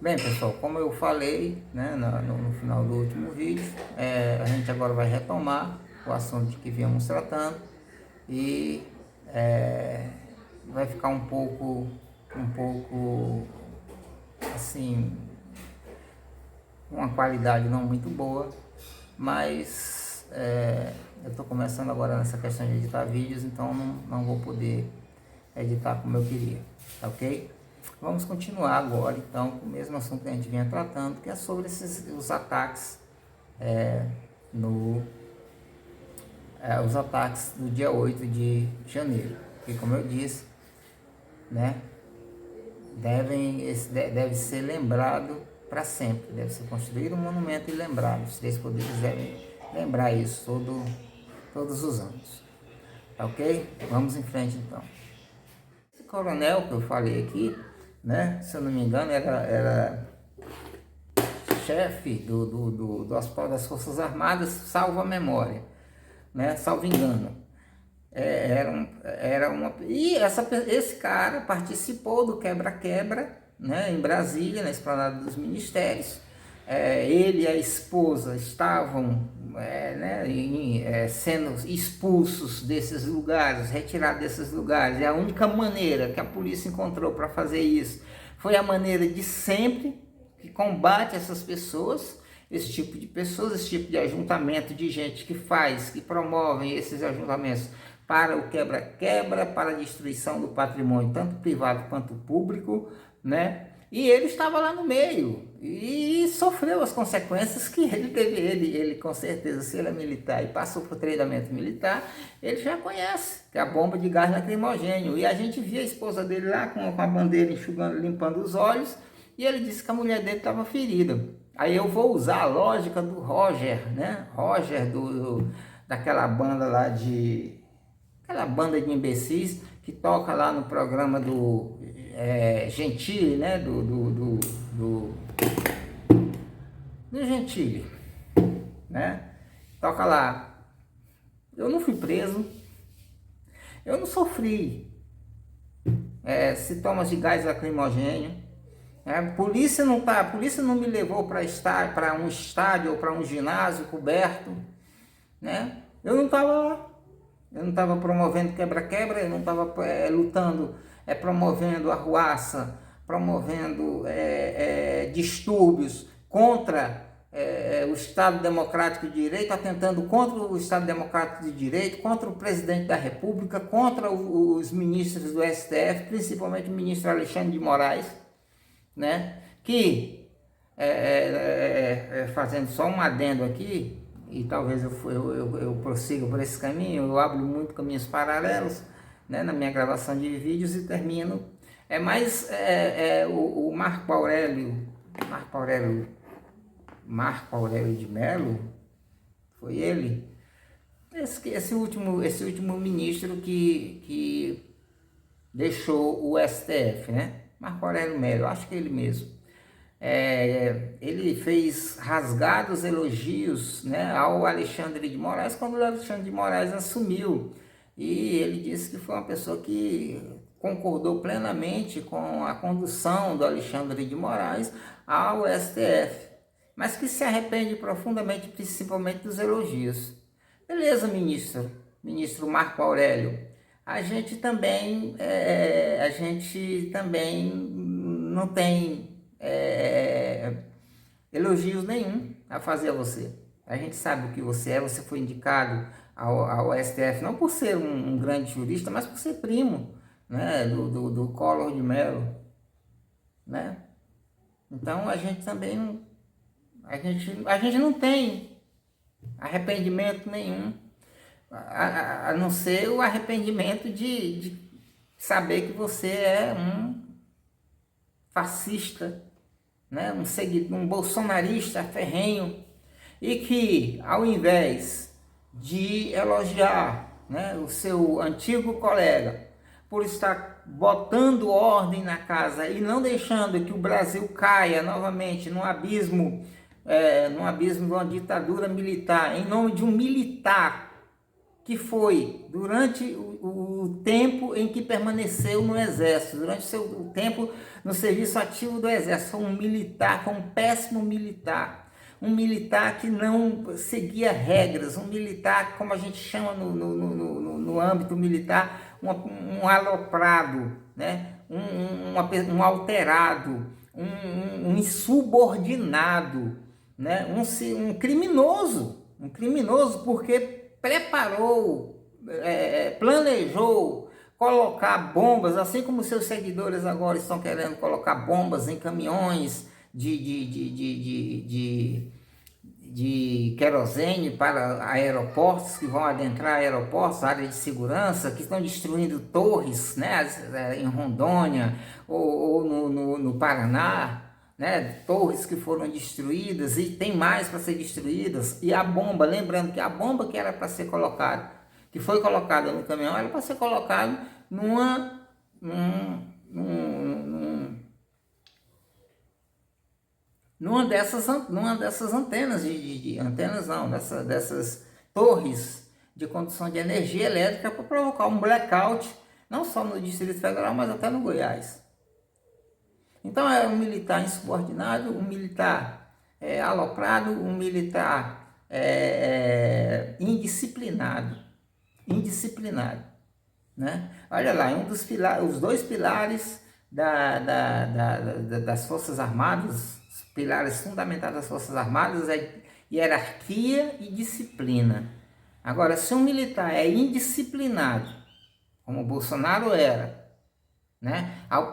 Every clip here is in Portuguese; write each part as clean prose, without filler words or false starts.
Bem, pessoal, como eu falei, né, no final do último vídeo, a gente agora vai retomar o assunto de que viemos tratando e vai ficar um pouco assim, uma qualidade não muito boa, mas eu estou começando agora nessa questão de editar vídeos, então não vou poder editar como eu queria, tá ok? Vamos continuar agora então com o mesmo assunto que a gente vinha tratando, que é sobre os ataques os ataques do dia 8 de janeiro, que, como eu disse, né, deve ser lembrado para sempre, deve ser construído um monumento e lembrado. Os três poderes devem lembrar isso todos os anos, tá ok? Vamos em frente então. Esse coronel que eu falei aqui, né, se eu não me engano, era chefe do Hospital das Forças Armadas, salvo a memória, né, salvo engano. E esse cara participou do quebra-quebra, né, em Brasília, na Esplanada dos Ministérios. Ele e a esposa estavam sendo expulsos desses lugares, retirados desses lugares. E a única maneira que a polícia encontrou para fazer isso foi a maneira de sempre, que combate essas pessoas, esse tipo de pessoas, esse tipo de ajuntamento de gente que promovem esses ajuntamentos para o quebra-quebra, para a destruição do patrimônio, tanto privado quanto público, né? E ele estava lá no meio e sofreu as consequências que ele teve. Ele com certeza, se ele é militar e passou por treinamento militar, ele já conhece, que é a bomba de gás lacrimogêneo. E a gente via a esposa dele lá com a bandeira enxugando, limpando os olhos, e ele disse que a mulher dele estava ferida. Aí eu vou usar a lógica do Roger, né? Roger daquela banda lá aquela banda de imbecis que toca lá no programa do Gentili, né? Do Gentili, né? Toca lá. Eu não fui preso, eu não sofri sintomas de gás lacrimogêneo. A polícia não me levou para um estádio ou para um ginásio coberto, né? Eu não estava lá. Eu não estava promovendo quebra-quebra, eu não estava lutando, promovendo arruaça, promovendo distúrbios contra o Estado Democrático de Direito, atentando contra o Estado Democrático de Direito, contra o Presidente da República, contra os ministros do STF, principalmente o ministro Alexandre de Moraes, né? Que, fazendo só um adendo aqui, e talvez eu prossiga por esse caminho, eu abro muito caminhos paralelos, né, na minha gravação de vídeos e termino. O Marco Aurélio de Mello, foi ele, esse último ministro que deixou o STF, né? Marco Aurélio Mello, acho que é ele mesmo. Ele fez rasgados elogios, né, ao Alexandre de Moraes quando o Alexandre de Moraes assumiu, e ele disse que foi uma pessoa que concordou plenamente com a condução do Alexandre de Moraes ao STF, mas que se arrepende profundamente, principalmente dos elogios. Beleza, ministro Marco Aurélio, a gente também não tem elogios nenhum a fazer a você. A gente sabe o que você foi indicado ao STF, não por ser um grande jurista, mas por ser primo, né, do Collor de Mello, né? Então a gente também, a gente não tem arrependimento nenhum, a não ser o arrependimento de saber que você é um fascista, né, um bolsonarista ferrenho, e que, ao invés de elogiar, né, o seu antigo colega por estar botando ordem na casa e não deixando que o Brasil caia novamente num abismo de uma ditadura militar, em nome de um militar que foi durante o tempo em que permaneceu no Exército, durante o tempo no serviço ativo do Exército. Foi um militar, foi um péssimo militar. Um militar que não seguia regras, um militar, como a gente chama no âmbito militar, um aloprado, né? um alterado, um insubordinado, né? um criminoso porque preparou, planejou colocar bombas, assim como seus seguidores agora estão querendo colocar bombas em caminhões de querosene para aeroportos, que vão adentrar aeroportos, áreas de segurança, que estão destruindo torres, né, em Rondônia ou no Paraná, né, torres que foram destruídas e tem mais para ser destruídas. E a bomba, lembrando que a bomba que era para ser colocada, que foi colocada no caminhão, era para ser colocada numa dessas antenas antenas não, dessas torres de condução de energia elétrica para provocar um blackout, não só no Distrito Federal, mas até no Goiás. Então é um militar insubordinado, um militar aloprado, um militar indisciplinado, né? Olha lá, os dois pilares das Forças Armadas, os pilares fundamentais das Forças Armadas é hierarquia e disciplina. Agora, se um militar é indisciplinado, como o Bolsonaro era, né? Ao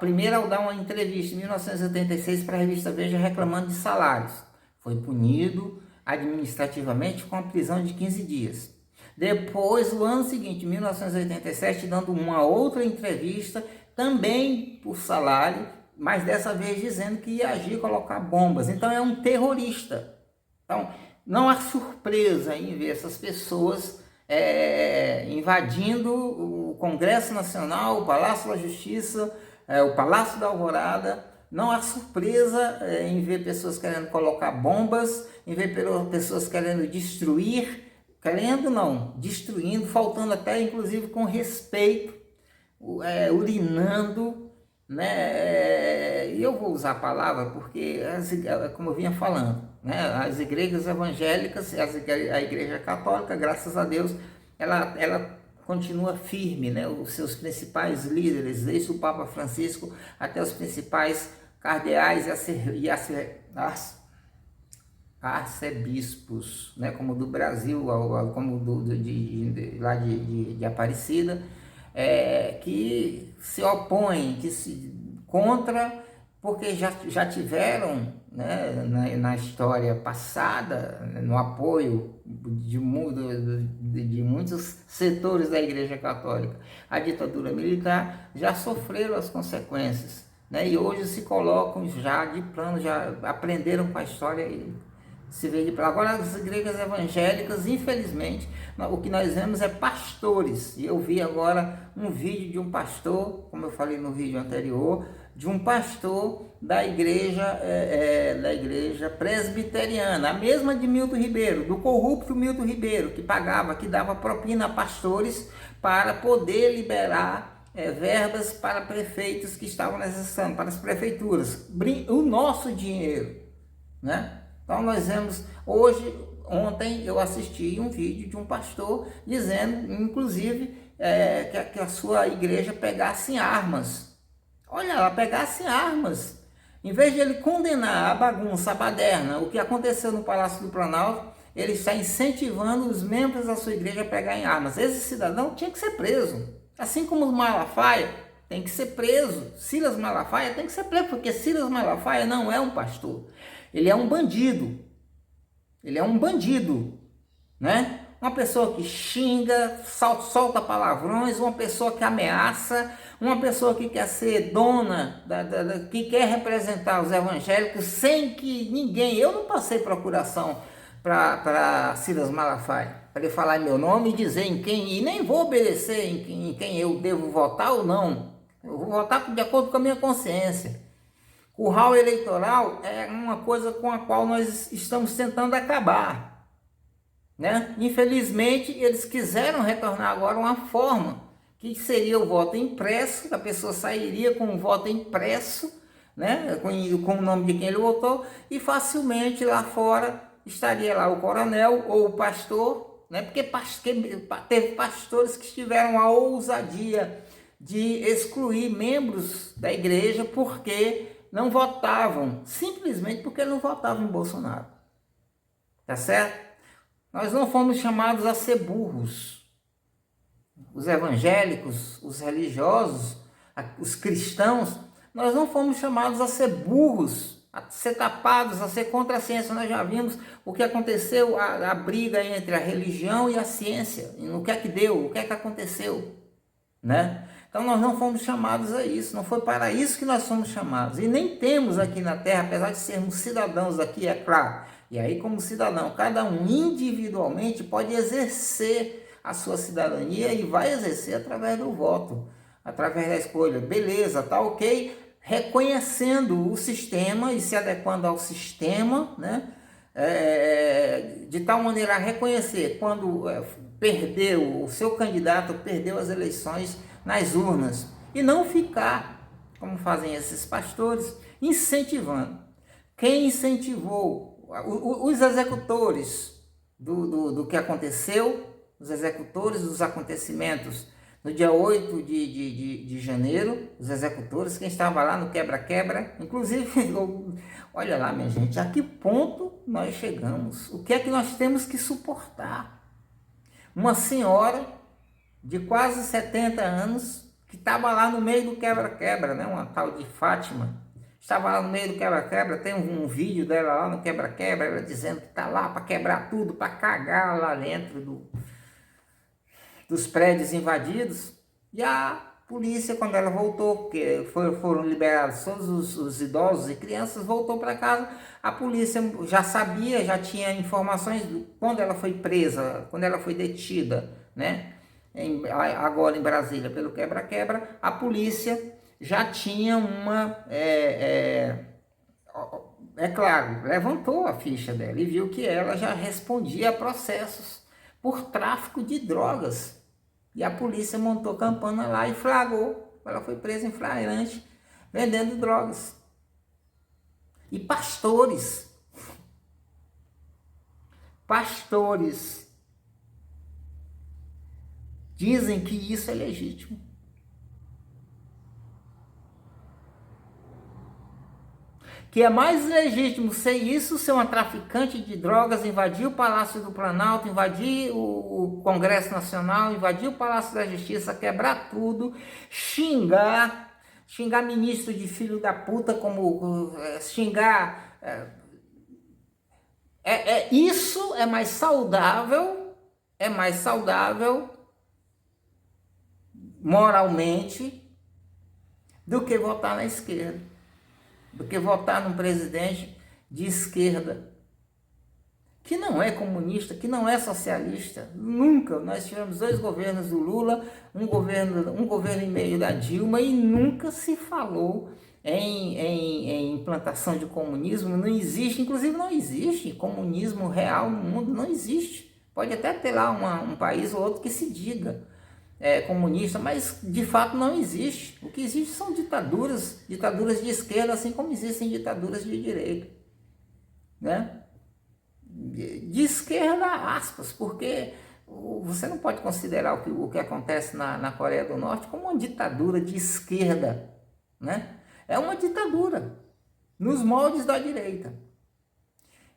dar uma entrevista em 1986 para a revista Veja reclamando de salários, foi punido administrativamente com a prisão de 15 dias. Depois, no ano seguinte, 1987, dando uma outra entrevista, também por salário, mas dessa vez dizendo que ia agir, colocar bombas. Então é um terrorista. Então não há surpresa em ver essas pessoas invadindo o Congresso Nacional, o Palácio da Justiça, o Palácio da Alvorada. Não há surpresa em ver pessoas querendo colocar bombas, em ver pessoas querendo destruir, destruindo, faltando até inclusive com respeito, urinando, né? E eu vou usar a palavra porque, como eu vinha falando, né? As igrejas evangélicas, a igreja católica, graças a Deus, ela continua firme, né? Os seus principais líderes, desde o Papa Francisco até os principais cardeais e arcebispos, né? Como do Brasil, como lá de Aparecida, que se opõem, que se contra, porque já tiveram, né, na história passada, no apoio de muitos setores da Igreja Católica, a ditadura militar, já sofreram as consequências, né, e hoje se colocam já de plano, já aprenderam com a história e se vê de plano. Agora as igrejas evangélicas, infelizmente, o que nós vemos é pastores, e eu vi agora um vídeo de um pastor, como eu falei no vídeo anterior, de um pastor da igreja presbiteriana, a mesma de Milton Ribeiro, do corrupto Milton Ribeiro, que dava propina a pastores para poder liberar verbas para prefeitos que estavam necessitando, para as prefeituras, o nosso dinheiro, né? Então nós vemos, ontem eu assisti um vídeo de um pastor dizendo, inclusive, que a sua igreja pegasse em armas. Olha, ela pegasse armas. Em vez de ele condenar a bagunça, a baderna, o que aconteceu no Palácio do Planalto, ele está incentivando os membros da sua igreja a pegar em armas. Esse cidadão tinha que ser preso. Assim como o Malafaia tem que ser preso. Silas Malafaia tem que ser preso, porque Silas Malafaia não é um pastor. Ele é um bandido. Ele é um bandido, né? Uma pessoa que xinga, solta palavrões, uma pessoa que ameaça, uma pessoa que quer ser dona, que quer representar os evangélicos sem que ninguém... Eu não passei procuração para Silas Malafaia, para ele falar em meu nome e dizer em quem... E nem vou obedecer em quem eu devo votar ou não. Eu vou votar de acordo com a minha consciência. Curral eleitoral é uma coisa com a qual nós estamos tentando acabar. né? Infelizmente, eles quiseram retornar agora uma forma, que seria o voto impresso, a pessoa sairia com o voto impresso, né? Com o nome de quem ele votou, e facilmente lá fora estaria lá o coronel ou o pastor, né? Porque teve pastores que tiveram a ousadia de excluir membros da igreja porque não votavam, simplesmente porque não votavam em Bolsonaro. Tá certo? Nós não fomos chamados a ser burros. Os evangélicos, os religiosos, os cristãos, nós não fomos chamados a ser burros, a ser tapados, a ser contra a ciência. Nós já vimos o que aconteceu, a briga entre a religião e a ciência, o que é que deu, o que é que aconteceu, né? Então nós não fomos chamados a isso, não foi para isso que nós fomos chamados. E nem temos aqui na Terra, apesar de sermos cidadãos aqui, é claro. E aí, como cidadão, cada um individualmente pode exercer a sua cidadania e vai exercer através do voto, através da escolha. Beleza, tá ok? Reconhecendo o sistema e se adequando ao sistema, né? De tal maneira a reconhecer quando perdeu, o seu candidato perdeu as eleições nas urnas, e não ficar, como fazem esses pastores, incentivando. Quem incentivou os executores do que aconteceu, os executores dos acontecimentos no dia 8 de janeiro, os executores, quem estava lá no quebra-quebra, inclusive, olha lá, minha gente, a que ponto nós chegamos? O que é que nós temos que suportar? Uma senhora de quase 70 anos, que estava lá no meio do quebra-quebra, né? Uma tal de Fátima, estava lá no meio do quebra-quebra, tem um vídeo dela lá no quebra-quebra, ela dizendo que está lá para quebrar tudo, para cagar lá dentro dos prédios invadidos. E a polícia, quando ela voltou, porque foram liberados todos os idosos e crianças, voltou para casa, a polícia já sabia, já tinha informações quando ela foi presa, quando ela foi detida, né? Agora em Brasília pelo quebra-quebra, a polícia já tinha claro, levantou a ficha dela e viu que ela já respondia a processos por tráfico de drogas. E a polícia montou campana lá e flagrou. Ela foi presa em flagrante, vendendo drogas. E pastores dizem que isso é legítimo. Que é mais legítimo ser isso, ser uma traficante de drogas, invadir o Palácio do Planalto, invadir o Congresso Nacional, invadir o Palácio da Justiça, quebrar tudo, xingar ministro de filho da puta, xingar... Isso é mais saudável moralmente do que votar na esquerda, do que votar num presidente de esquerda, que não é comunista, que não é socialista. Nunca. Nós tivemos 2 governos do Lula, um governo e meio da Dilma, e nunca se falou em implantação de comunismo. Não existe, inclusive não existe comunismo real no mundo, não existe. Pode até ter lá um país ou outro que se diga comunista, mas de fato não existe. O que existe são ditaduras de esquerda, assim como existem ditaduras de direita, né? De esquerda, aspas, porque você não pode considerar o que acontece na Coreia do Norte como uma ditadura de esquerda, né? É uma ditadura nos moldes da direita.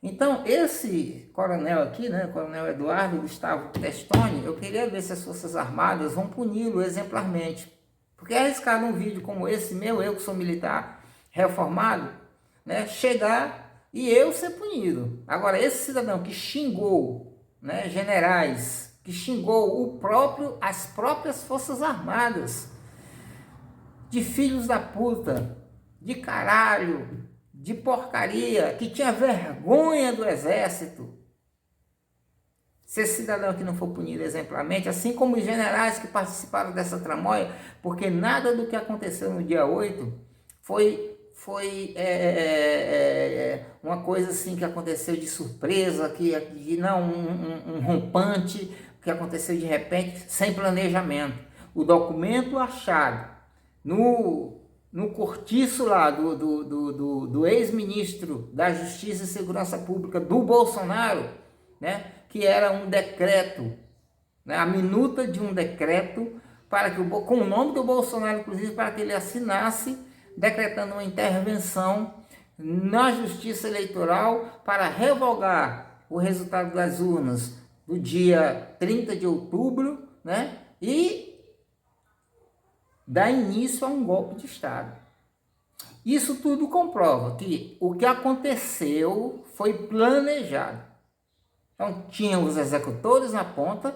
Então, esse coronel aqui, né, coronel Eduardo Gustavo Testoni, eu queria ver se as Forças Armadas vão puni-lo exemplarmente. Porque é arriscado um vídeo como esse meu, eu que sou militar reformado, né, chegar e eu ser punido. Agora, esse cidadão que xingou, né, generais, que xingou as próprias Forças Armadas, de filhos da puta, de caralho, de porcaria, que tinha vergonha do exército. Se esse cidadão que não for punido exemplarmente, assim como os generais que participaram dessa tramóia, porque nada do que aconteceu no dia 8 foi foi uma coisa assim que aconteceu de surpresa, que não um rompante, que aconteceu de repente, sem planejamento. O documento achado no cortiço lá do ex-ministro da Justiça e Segurança Pública do Bolsonaro, né, que era um decreto, né, a minuta de um decreto para que com o nome do Bolsonaro, inclusive, para que ele assinasse, decretando uma intervenção na Justiça Eleitoral para revogar o resultado das urnas do dia 30 de outubro, né, e dar início a um golpe de Estado. Isso tudo comprova que o que aconteceu foi planejado. Então, tinham os executores na ponta,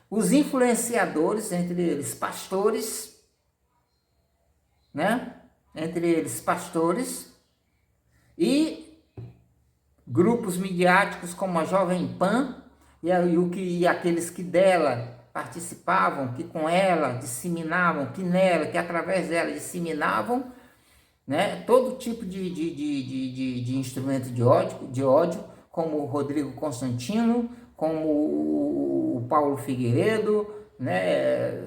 os influenciadores, entre eles pastores, né? Entre eles pastores e grupos midiáticos como a Jovem Pan e aqueles que dela participavam, que com ela disseminavam, que através dela disseminavam, né, todo tipo de instrumento de ódio, como o Rodrigo Constantino, como o Paulo Figueiredo, né,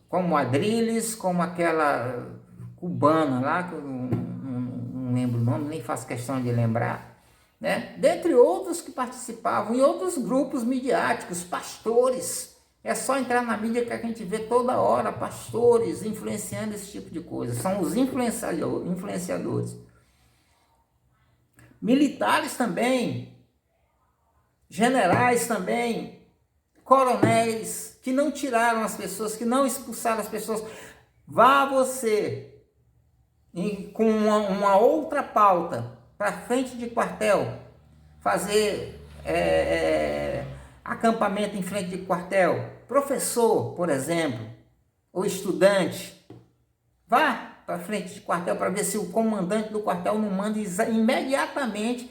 como a Adriles, como aquela cubana lá, que eu não lembro o nome, nem faço questão de lembrar, né? Dentre outros que participavam, e outros grupos midiáticos, pastores. É só entrar na mídia que a gente vê toda hora pastores influenciando esse tipo de coisa. São os influenciadores. Militares também, generais também, coronéis, que não tiraram as pessoas, que não expulsaram as pessoas. Vá você com uma outra pauta para frente de quartel, fazer acampamento em frente de quartel, professor, por exemplo, ou estudante, vá para frente de quartel para ver se o comandante do quartel não manda imediatamente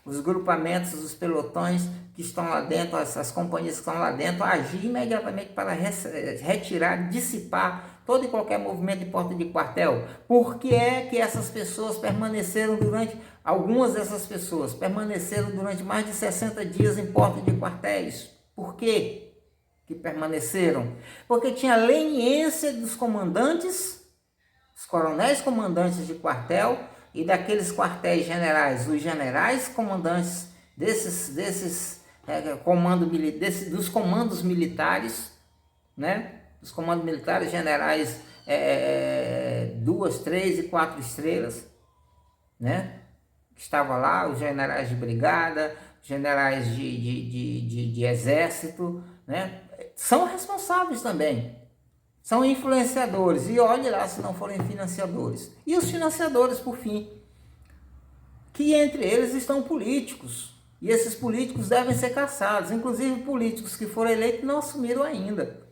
os grupamentos, os pelotões que estão lá dentro, as companhias que estão lá dentro, agir imediatamente para retirar, dissipar todo e qualquer movimento de porta de quartel. Por que é que essas pessoas permaneceram algumas dessas pessoas permaneceram durante mais de 60 dias em porta de quartéis? Por quê que permaneceram? Porque tinha leniência dos comandantes, os coronéis comandantes de quartel e daqueles quartéis generais, os generais comandantes dos comandos militares, né? Os comandos militares generais 2, 3 e 4 estrelas, né? Que estavam lá, os generais de brigada, generais de exército, né? São responsáveis também, são influenciadores, e olhe lá se não forem financiadores. E os financiadores, por fim, que entre eles estão políticos, e esses políticos devem ser caçados, inclusive políticos que foram eleitos e não assumiram ainda.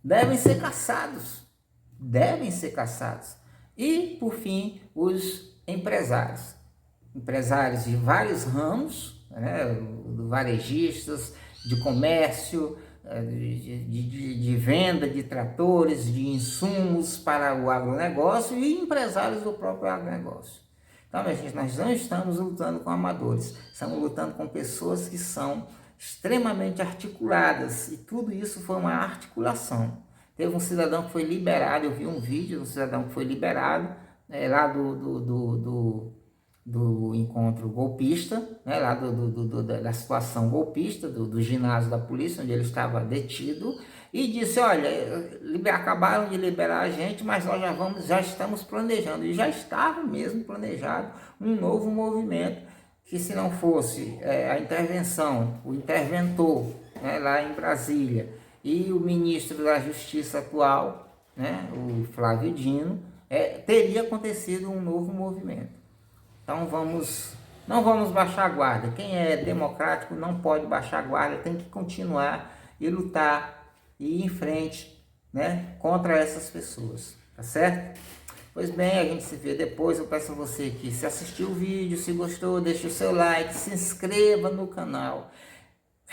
Devem ser caçados. E, por fim, os empresários. Empresários de vários ramos, né? Varejistas, de comércio, de venda de tratores, de insumos para o agronegócio e empresários do próprio agronegócio. Então, minha gente, nós não estamos lutando com amadores, estamos lutando com pessoas que são extremamente articuladas, e tudo isso foi uma articulação. Teve um cidadão que foi liberado, eu vi um vídeo de um cidadão que foi liberado lá do encontro golpista, né, lá da situação golpista, do ginásio da polícia, onde ele estava detido, e disse: olha, acabaram de liberar a gente, mas nós já estamos planejando, e já estava mesmo planejado um novo movimento, que se não fosse a intervenção, o interventor, né, lá em Brasília, e o ministro da Justiça atual, né, o Flávio Dino, teria acontecido um novo movimento. Então não vamos baixar a guarda. Quem é democrático não pode baixar a guarda, tem que continuar e lutar e ir em frente, né, contra essas pessoas, tá certo? Pois bem, a gente se vê depois. Eu peço a você que, se assistiu o vídeo, se gostou, deixe o seu like, se inscreva no canal,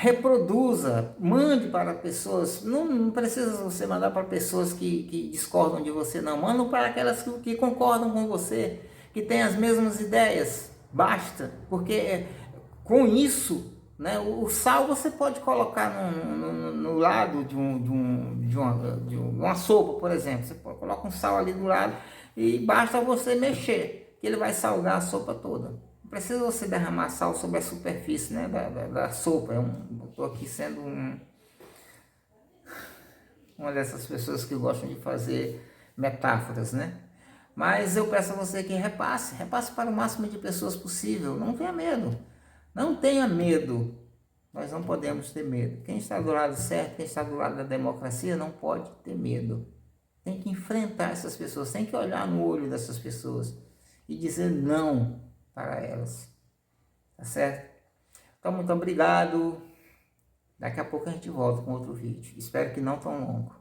reproduza, mande para pessoas, não precisa você mandar para pessoas que discordam de você, não, manda para aquelas que concordam com você, que têm as mesmas ideias, basta, porque com isso, né, o sal você pode colocar no lado de uma sopa, por exemplo, você coloca um sal ali do lado e basta você mexer, que ele vai salgar a sopa toda. Não precisa você derramar sal sobre a superfície, né, da sopa. Eu estou aqui sendo uma dessas pessoas que gostam de fazer metáforas, né? Mas eu peço a você que repasse para o máximo de pessoas possível. Não tenha medo, não tenha medo. Nós não podemos ter medo. Quem está do lado certo, quem está do lado da democracia, não pode ter medo. Tem que enfrentar essas pessoas, tem que olhar no olho dessas pessoas e dizer não para elas, tá certo? Então, muito obrigado. Daqui a pouco a gente volta com outro vídeo. Espero que não tão longo.